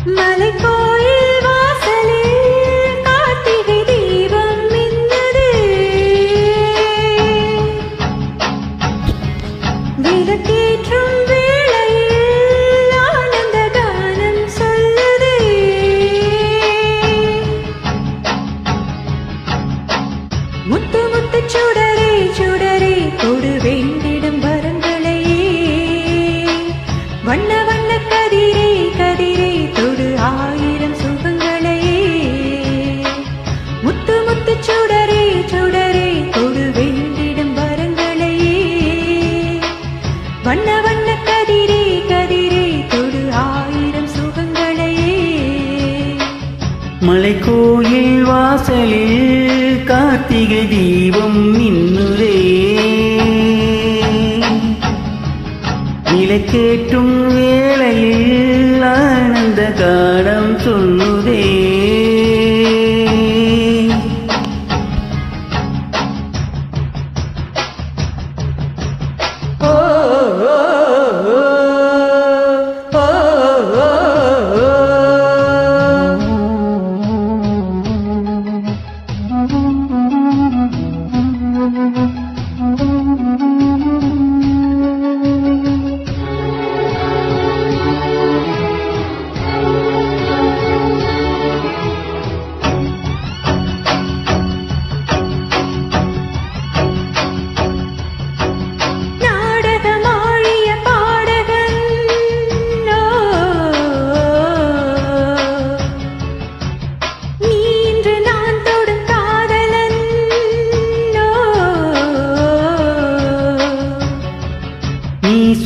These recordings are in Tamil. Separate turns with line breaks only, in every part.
மலைக்கோயில் வாசலில் கார்த்திகை தீபம் மின்னுது. விளக்கேற்றும் வேளையில் ஆனந்த கானம் சொல்லுது. முத்து முத்து சுடரே சுடரே கொடு வேண்டிடும் வரங்களையே. வண்ண வண்ண கதிரே கதிரே தொடு ஆயிரம் சுகங்களையே. முத்து முத்து சுடரே சுடரே கொடு வேண்டிடும் வரங்களையே. வண்ண வண்ண கதிரே கதிரே தொடு ஆயிரம் சுகங்களையே.
மலைக்கோயில் வாசலில் கார்த்திகை தீபம் மின்னுதே. விளக்கேற்றும் வேளையில் ஆனந்த கானம் சொல்லுதே.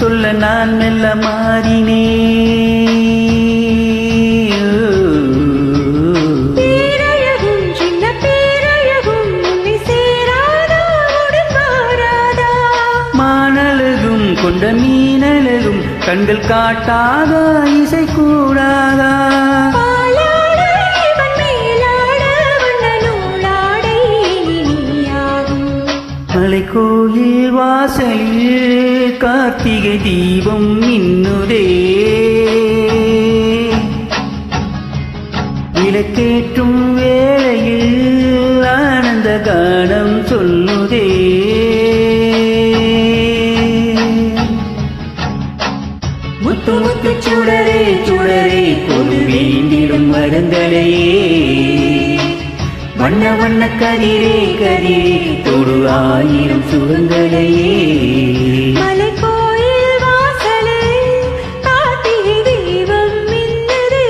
சொல்ல நான் மெல்ல மாறினே.
பேரழகும் சின்ன பேரழகும் உன்னை சேராதா உடன்பாராதா.
மானழகும் கொண்ட மீனழகும் கண்கள் காட்டாதா இசை கூடாதா. மலைக்கோயில் வாசலில் கார்த்திகை தீபம் மின்னுதே. விளக்கேற்றும் வேளையில் ஆனந்த கானம் சொல்லுதே. முத்து முத்து சுடரே சுடரே கொடு வேண்டிடும் வரங்களையே. வண்ண வண்ண கதிரே கதிரே தொடு ஆயிரம் சுகங்களையே.
மலைக்கோயில் வாசலில் கார்த்திகை தீபம் மின்னுது.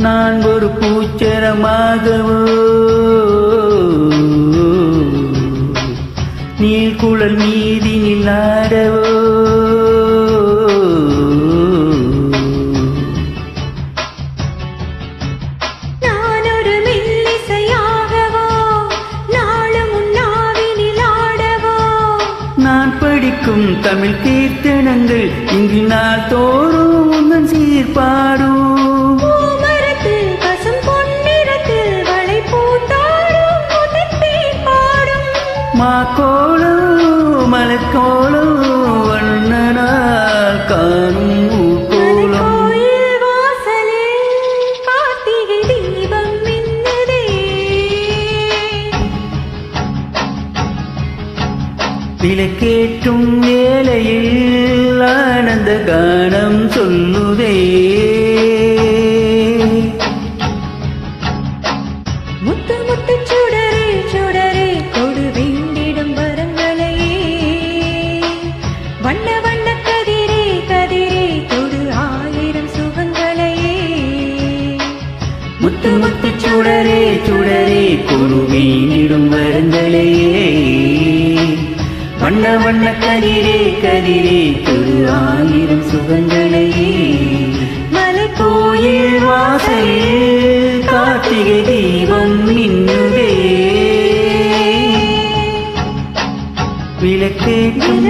நான் ஒரு பூச்சரமாகவோ நீள்குழல் மீதி நில்லாடவோ.
நான் ஒரு மெல்லிசையாகவோ நாளும் உன்னாவினில் ஆடவோ.
நான் படிக்கும் தமிழ் கீர்த்தனங்கள் இங்கு நாள் தோறும் உந்தன் சீர்பாடும். மாக்கோளம் மலைக்கோளம் வண்ணனால் காணும் ஊர்கோளம்.
வாசலில் கார்த்திகை தீபம் மின்னுதே.
விளக்கேற்றும் வேளையில் ஆனந்த கானம் சொல்லுதே.
முத்து முத்து சுடரே சுடரே கொடு வேண்டிடும் வரங்களையே. வண்ண வண்ண கதிரே கதிரே தொடு ஆயிரம் சுகங்களையே.
முத்து முத்து சுடரே சுடரே குரு வீண்டிடும் வருந்தலையே வண்ண வண்ண கதிரே கதிரே தொடு ஆயிரம் சுகங்களையே கோயில் வாசலில் கார்த்திகை தீபம் மின்னுதே விளக்கேற்றும்